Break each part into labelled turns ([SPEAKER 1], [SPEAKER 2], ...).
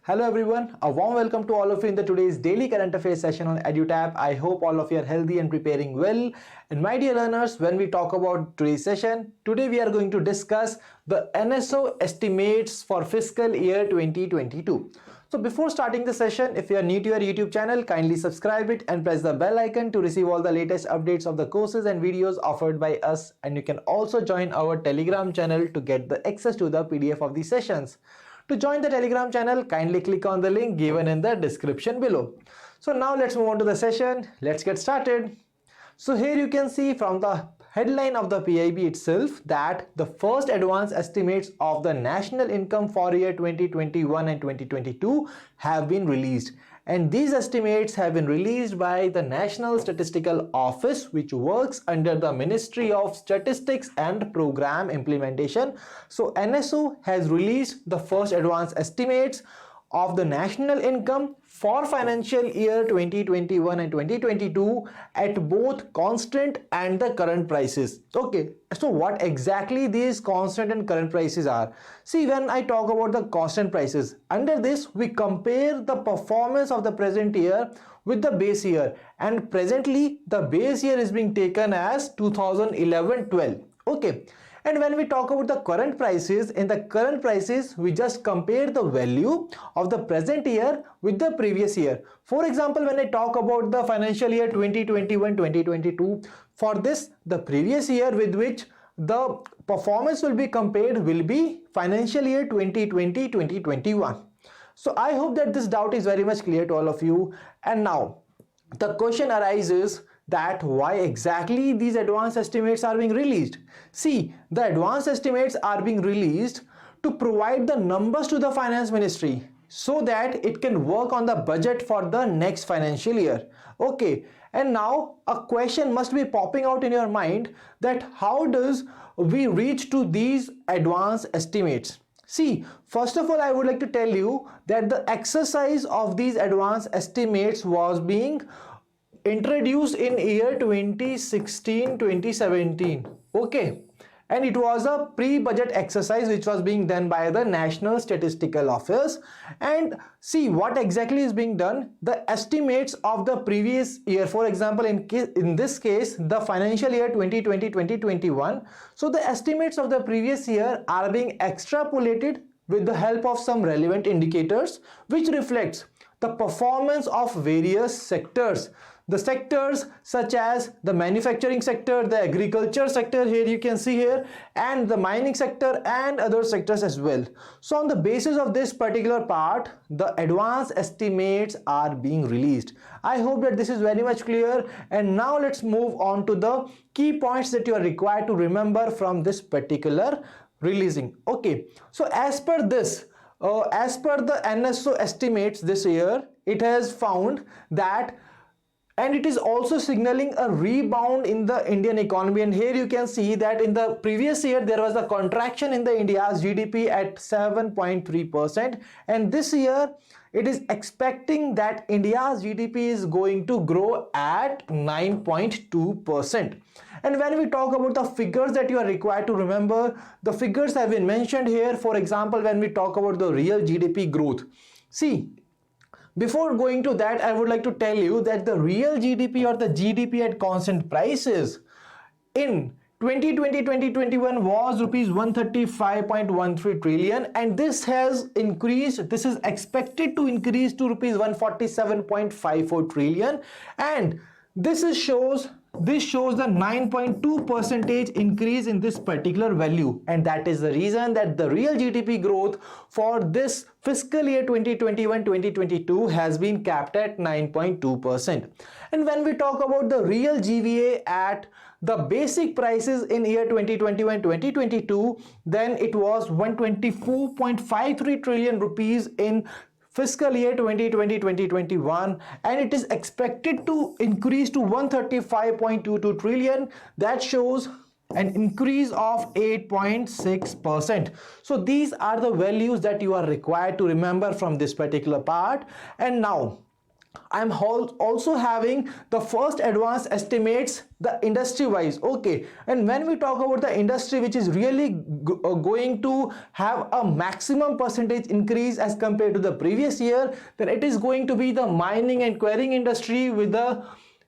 [SPEAKER 1] Hello everyone, a warm welcome to all of you in the today's daily current affairs session on EduTap. I hope all of you are healthy and preparing well. And my dear learners, when we talk about today's session, today we are going to discuss the NSO estimates for fiscal year 2022. So before starting the session, if you are new to our YouTube channel, kindly subscribe it and press the bell icon to receive all the latest updates of the courses and videos offered by us. And you can also join our Telegram channel to get the access to the PDF of the sessions. To join the Telegram channel, kindly click on the link given in the description below. So now let's move on to the session. Let's get started. So here you can see from the headline of the PIB itself that the first advance estimates of the national income for year 2021 and 2022 have been released. And these estimates have been released by the National Statistical Office, which works under the Ministry of Statistics and Program Implementation. So NSO has released the first advance estimates of the national income for financial year 2021 and 2022 at both constant and the current prices. Okay, so what exactly these constant and current prices are? See, when I talk about the constant prices, under this we compare the performance of the present year with the base year, and presently the base year is being taken as 2011-12. Okay. And when we talk about the current prices, in the current prices, we just compare the value of the present year with the previous year. For example, when I talk about the financial year 2021-2022, for this, the previous year with which the performance will be compared will be financial year 2020-2021. So I hope that this doubt is very much clear to all of you. And now the question arises that why exactly these advanced estimates are being released. See, the advanced estimates are being released to provide the numbers to the finance ministry so that it can work on the budget for the next financial year. Okay, and now a question must be popping out in your mind that how does we reach to these advanced estimates? See, first of all, I would like to tell you that the exercise of these advanced estimates was being introduced in year 2016-2017. Okay, and it was a pre-budget exercise which was being done by the National Statistical Office. And see what exactly is being done. The estimates of the previous year, for example, in this case the financial year 2020-2021, so the estimates of the previous year are being extrapolated with the help of some relevant indicators which reflects the performance of various sectors. The sectors such as the manufacturing sector, the agriculture sector, here you can see here, and the mining sector and other sectors as well. So on the basis of this particular part, the advanced estimates are being released. I hope that this is very much clear. And now let's move on to the key points that you are required to remember from this particular releasing. Okay, so as per this, as per the NSO estimates this year, it has found that, and it is also signaling a rebound in the Indian economy. And here you can see that in the previous year there was a contraction in the India's GDP at 7.3%, and this year it is expecting that India's GDP is going to grow at 9.2%. And when we talk about the figures that you are required to remember, the figures have been mentioned here. For example, when we talk about the real GDP growth, see, before going to that, I would like to tell you that the real GDP or the GDP at constant prices in 2020-2021 was rupees 135.13 trillion, and this has increased, this is expected to increase to rupees 147.54 trillion, and this shows the 9.2% increase in this particular value, and that is the reason that the real GDP growth for this fiscal year 2021-2022 has been capped at 9.2%. And when we talk about the real GVA at the basic prices in year 2021-2022, then it was 124.53 trillion rupees in fiscal year 2020-2021, and it is expected to increase to 135.22 trillion. That shows an increase of 8.6%. So these are the values that you are required to remember from this particular part. And now I'm also having the first advanced estimates the industry wise. Okay, and when we talk about the industry which is really going to have a maximum percentage increase as compared to the previous year, then it is going to be the mining and quarrying industry with the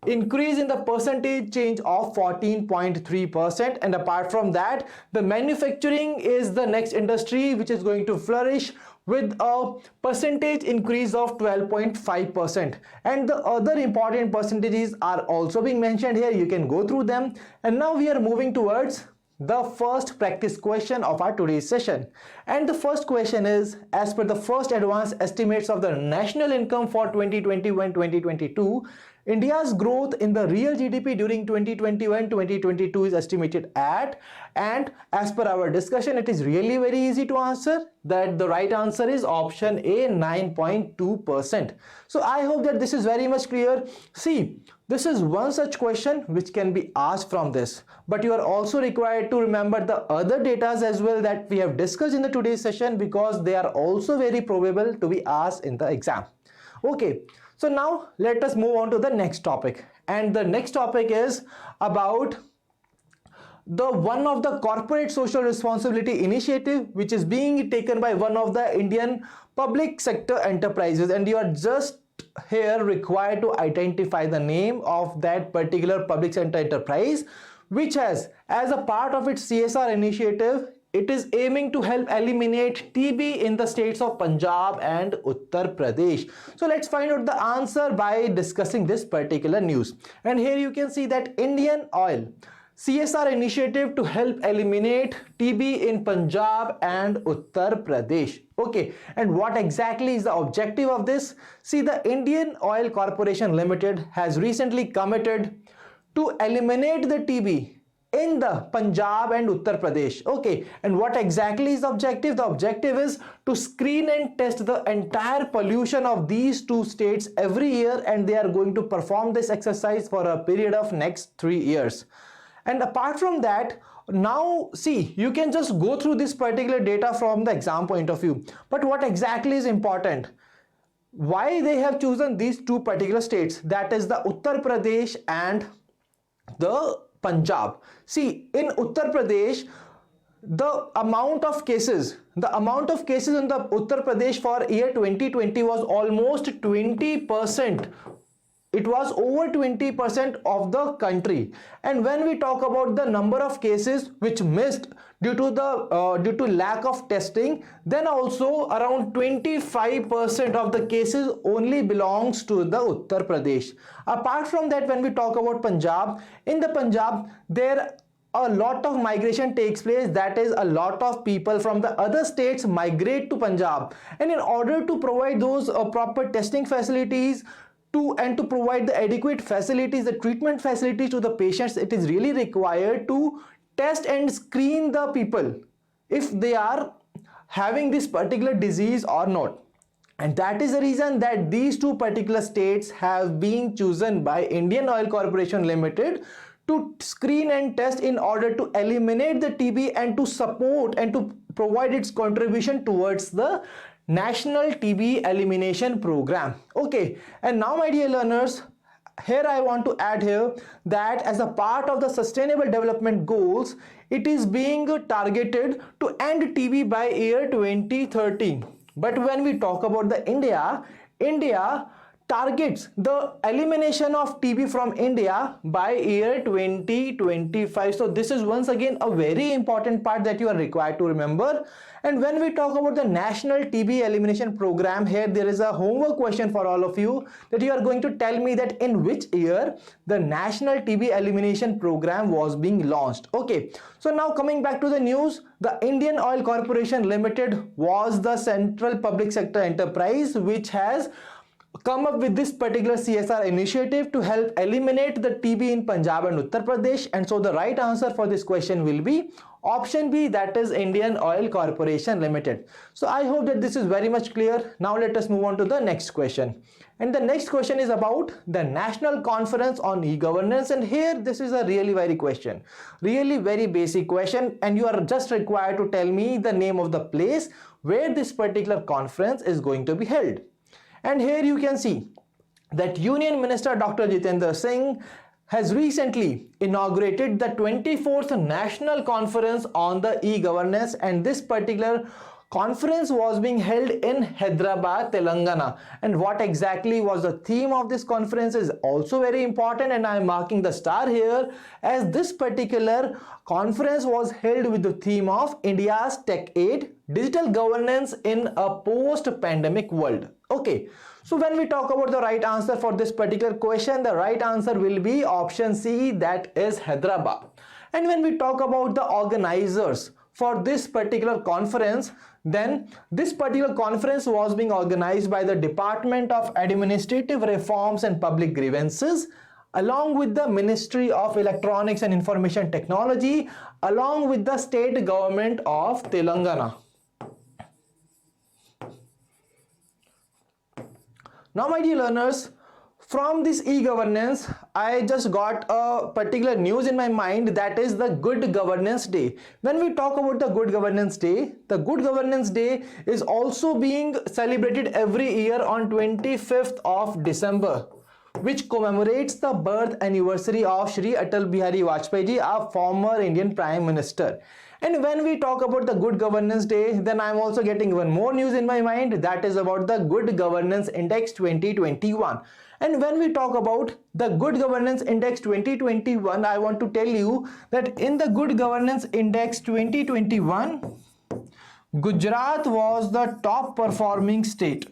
[SPEAKER 1] increase in the percentage change of 14.3%. And apart from that, the manufacturing is the next industry which is going to flourish with a percentage increase of 12.5%. And the other important percentages are also being mentioned here. You can go through them. And now we are moving towards the first practice question of our today's session. And the first question is, as per the first advanced estimates of the national income for 2021-2022, India's growth in the real GDP during 2021-2022 is estimated at, and as per our discussion, it is really very easy to answer that the right answer is option A, 9.2%. So I hope that this is very much clear. See, this is one such question which can be asked from this, but you are also required to remember the other data as well that we have discussed in the today's session, because they are also very probable to be asked in the exam. Okay, so now let us move on to the next topic, and the next topic is about the one of the corporate social responsibility initiative which is being taken by one of the Indian public sector enterprises, and you are just here required to identify the name of that particular public sector enterprise which has, as a part of its CSR initiative, it is aiming to help eliminate TB in the states of Punjab and Uttar Pradesh. So let's find out the answer by discussing this particular news. And here you can see that Indian Oil CSR initiative to help eliminate TB in Punjab and Uttar Pradesh. Okay, and what exactly is the objective of this? See, the Indian Oil Corporation Limited has recently committed to eliminate the TB in the Punjab and Uttar Pradesh. Okay, and what exactly is the objective? The objective is to screen and test the entire pollution of these two states every year, and they are going to perform this exercise for a period of next 3 years. And apart from that, now see, you can just go through this particular data from the exam point of view, but what exactly is important? Why they have chosen these two particular states, that is the Uttar Pradesh and the Punjab. See, in Uttar Pradesh, the amount of cases in the Uttar Pradesh for year 2020 was almost 20%. It was over 20% of the country. And when we talk about the number of cases which missed due to lack of testing, then also around 25% of the cases only belongs to the Uttar Pradesh. Apart from that, when we talk about Punjab, in the Punjab there a lot of migration takes place, that is a lot of people from the other states migrate to Punjab, and in order to provide those proper testing facilities to provide the adequate facilities, the treatment facilities to the patients, it is really required to test and screen the people if they are having this particular disease or not. And that is the reason that these two particular states have been chosen by Indian Oil Corporation Limited to screen and test in order to eliminate the TB and to support and to provide its contribution towards the National TB Elimination Program. Okay, and now my dear learners, here I want to add here that as a part of the Sustainable Development Goals, it is being targeted to end TB by year 2030. But when we talk about the India targets the elimination of TB from India by year 2025. So this is once again a very important part that you are required to remember. And when we talk about the National TB Elimination Program, here there is a homework question for all of you, that you are going to tell me that in which year the National TB Elimination Program was being launched. Okay, so now coming back to the news, the Indian Oil Corporation Limited was the central public sector enterprise which has come up with this particular CSR initiative to help eliminate the TB in Punjab and Uttar Pradesh. And so the right answer for this question will be option B, that is Indian Oil Corporation Limited. So I hope that this is very much clear. Now let us move on to the next question. And the next question is about the National Conference on E-Governance. And here this is a really very basic question, and you are just required to tell me the name of the place where this particular conference is going to be held. And here you can see that Union Minister Dr. Jitendra Singh has recently inaugurated the 24th National Conference on the e-governance, and this particular conference was being held in Hyderabad, Telangana. And what exactly was the theme of this conference is also very important, and I am marking the star here, as this particular conference was held with the theme of India's Tech Aid, Digital Governance in a Post-Pandemic World. Okay, so when we talk about the right answer for this particular question, the right answer will be option C, that is Hyderabad. And when we talk about the organizers for this particular conference, then this particular conference was being organized by the Department of Administrative Reforms and Public Grievances, along with the Ministry of Electronics and Information Technology, along with the state government of Telangana. Now, my dear learners, from this e-governance, I just got a particular news in my mind, that is the Good Governance Day. When we talk about the Good Governance Day, the Good Governance Day is also being celebrated every year on 25th of December, which commemorates the birth anniversary of Shri Atal Bihari Vajpayee ji, our former Indian Prime Minister. And when we talk about the Good Governance Day, then I am also getting one more news in my mind, that is about the Good Governance Index 2021. And when we talk about the Good Governance Index 2021, I want to tell you that in the Good Governance Index 2021, Gujarat was the top performing state.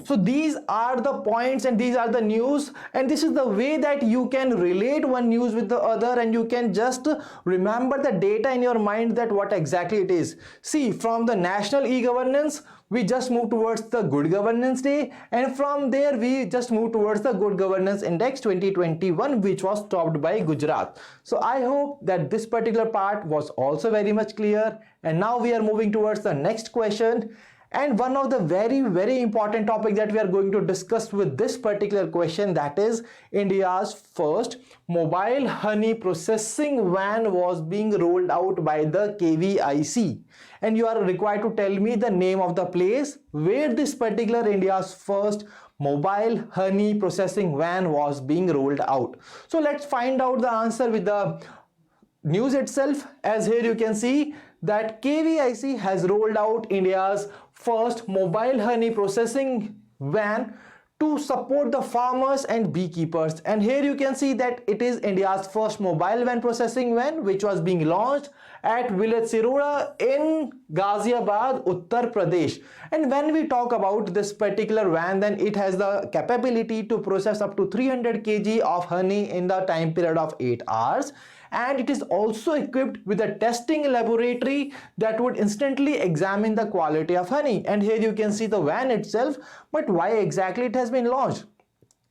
[SPEAKER 1] So these are the points and these are the news, and this is the way that you can relate one news with the other, and you can just remember the data in your mind that what exactly it is. See, from the national e-governance, we just move towards the Good Governance Day, and from there we just move towards the Good Governance Index 2021, which was topped by Gujarat. So I hope that this particular part was also very much clear, and now we are moving towards the next question. And one of the very important topic that we are going to discuss with this particular question, that is India's first mobile honey processing van was being rolled out by the KVIC. And you are required to tell me the name of the place where this particular India's first mobile honey processing van was being rolled out. So let's find out the answer with the news itself. As here you can see that KVIC has rolled out India's first mobile honey processing van to support the farmers and beekeepers. And here you can see that it is India's first mobile van processing van, which was being launched at village Siroda in Ghaziabad, Uttar Pradesh. And when we talk about this particular van, then it has the capability to process up to 300 kg of honey in the time period of 8 hours. And it is also equipped with a testing laboratory that would instantly examine the quality of honey. And here you can see the van itself, but why exactly it has been launched?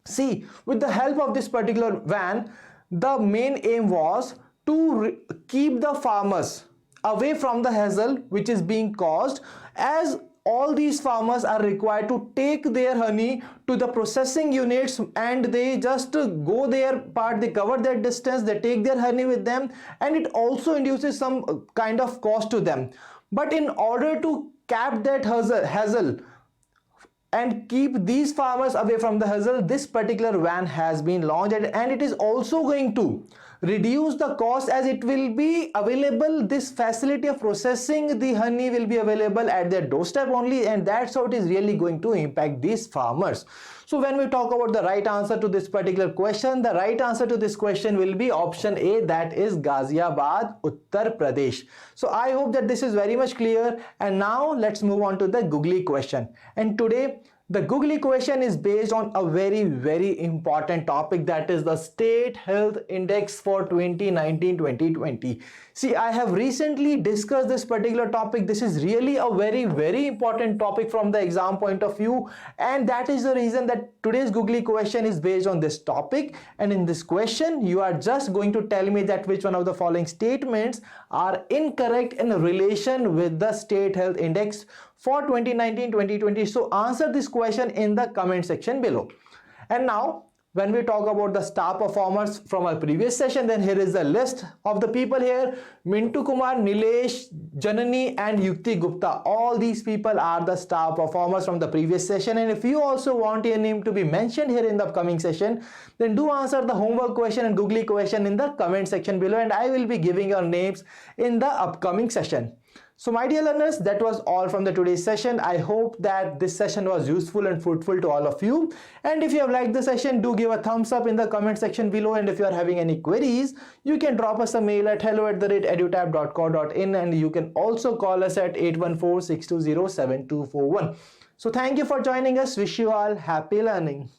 [SPEAKER 1] See, with the help of this particular van, the main aim was to keep the farmers away from the hassle which is being caused, as all these farmers are required to take their honey to the processing units, and they just go their part, they cover that distance, they take their honey with them, and it also induces some kind of cost to them. But in order to cap that hassle and keep these farmers away from the hassle, this particular van has been launched, and it is also going to reduce the cost, as it will be available, this facility of processing the honey will be available at their doorstep only, and that's how it is really going to impact these farmers. So when we talk about the right answer to this particular question, the right answer to this question will be option A, that is Ghaziabad, Uttar Pradesh. So I hope that this is very much clear, and now let's move on to the googly question. And today the googly question is based on a very important topic, that is the State Health Index for 2019-2020. See, I have recently discussed this particular topic. This is really a very important topic from the exam point of view, and that is the reason that today's googly question is based on this topic. And in this question, you are just going to tell me that which one of the following statements are incorrect in relation with the State Health Index for 2019-2020. So answer this question in the comment section below. And now when we talk about the star performers from our previous session, then here is the list of the people here. Mintu Kumar, Nilesh, Janani and Yukti Gupta. All these people are the star performers from the previous session. And if you also want your name to be mentioned here in the upcoming session, then do answer the homework question and googly question in the comment section below, and I will be giving your names in the upcoming session. So my dear learners, that was all from the today's session. I hope that this session was useful and fruitful to all of you. And if you have liked the session, do give a thumbs up in the comment section below. And if you are having any queries, you can drop us a mail at hello@edutab.co.in, and you can also call us at 814-620-7241. So thank you for joining us. Wish you all happy learning.